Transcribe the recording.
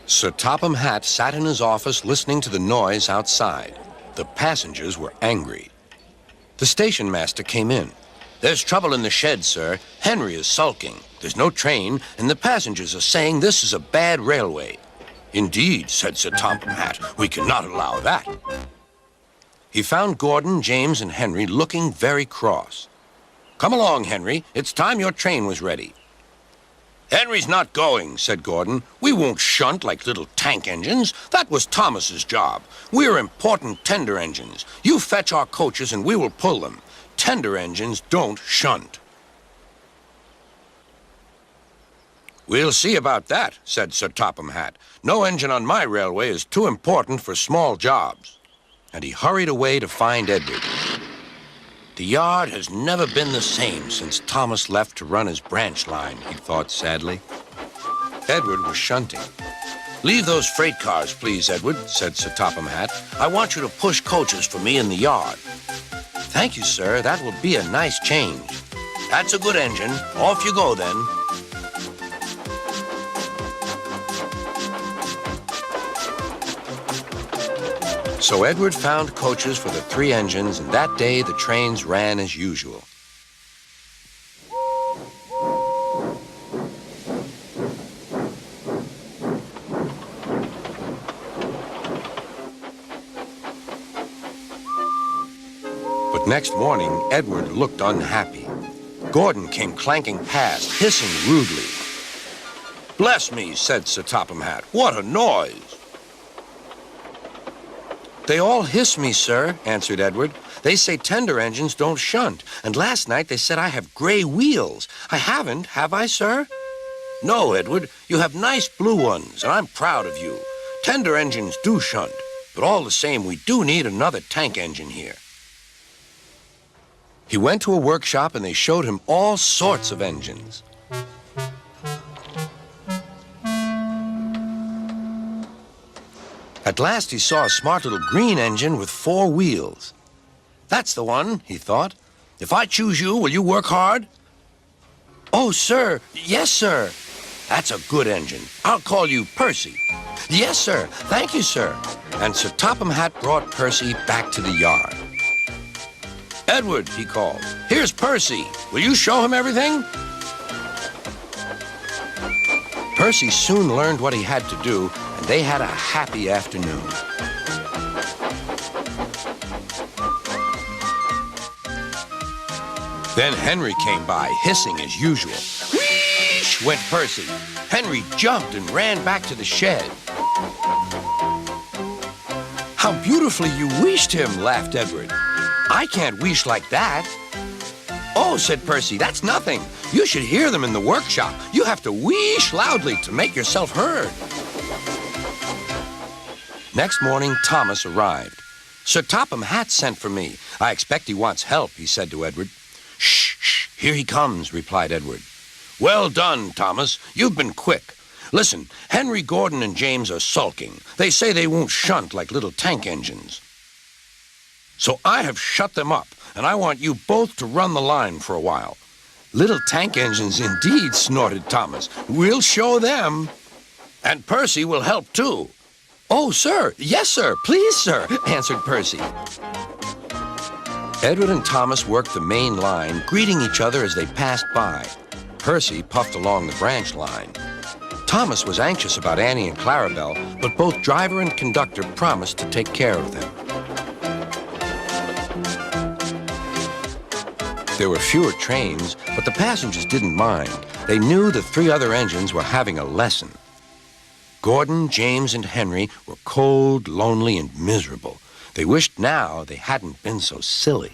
Sir Topham Hatt sat in his office listening to the noise outside. The passengers were angry. The station master came in. "There's trouble in the shed, sir. Henry is sulking. There's no train, and the passengers are saying this is a bad railway." "Indeed," said Sir Topham Hatt, "we cannot allow that." He found Gordon, James, and Henry looking very cross. "Come along, Henry. It's time your train was ready." "Henry's not going," said Gordon. "We won't shunt like little tank engines. That was Thomas's job. We're important tender engines. You fetch our coaches and we will pull them. Tender engines don't shunt." "We'll see about that," said Sir Topham Hatt. "No engine on my railway is too important for small jobs." And he hurried away to find Edward. The yard has never been the same since Thomas left to run his branch line, he thought sadly. Edward was shunting. "Leave those freight cars, please, Edward," said Sir Topham Hatt. "I want you to push coaches for me in the yard." "Thank you, sir. That will be a nice change." "That's a good engine. Off you go, then." So Edward found coaches for the 3 engines, and that day the trains ran as usual. But next morning, Edward looked unhappy. Gordon came clanking past, hissing rudely. "Bless me," said Sir Topham Hatt, "what a noise!" "They all hiss me, sir," answered Edward. "They say tender engines don't shunt, and last night they said I have gray wheels. I haven't, have I, sir?" "No, Edward, you have nice blue ones, and I'm proud of you. Tender engines do shunt, but all the same, we do need another tank engine here." He went to a workshop, and they showed him all sorts of engines. At last he saw a smart little green engine with 4 wheels. "That's the one," he thought. "If I choose you, will you work hard?" "Oh, sir, yes, sir." "That's a good engine. I'll call you Percy." "Yes, sir. Thank you, sir." And Sir Topham Hatt brought Percy back to the yard. "Edward," he called, "here's Percy. Will you show him everything?" Percy soon learned what he had to do, and they had a happy afternoon. Then Henry came by, hissing as usual. "Wheesh!" went Percy. Henry jumped and ran back to the shed. "How beautifully you wheeshed him," laughed Edward. "I can't wheesh like that." "Oh," said Percy, "that's nothing. You should hear them in the workshop. You have to wheesh loudly to make yourself heard." Next morning, Thomas arrived. "Sir Topham Hatt sent for me. I expect he wants help," he said to Edward. "Shh, shh, here he comes," replied Edward. "Well done, Thomas. You've been quick. Listen, Henry, Gordon, and James are sulking. They say they won't shunt like little tank engines. So I have shut them up, and I want you both to run the line for a while." "Little tank engines indeed," snorted Thomas. "We'll show them." "And Percy will help too." "Oh, sir, yes, sir, please, sir," answered Percy. Edward and Thomas worked the main line, greeting each other as they passed by. Percy puffed along the branch line. Thomas was anxious about Annie and Clarabelle, but both driver and conductor promised to take care of them. There were fewer trains, but the passengers didn't mind. They knew the 3 other engines were having a lesson. Gordon, James, and Henry were cold, lonely, and miserable. They wished now they hadn't been so silly.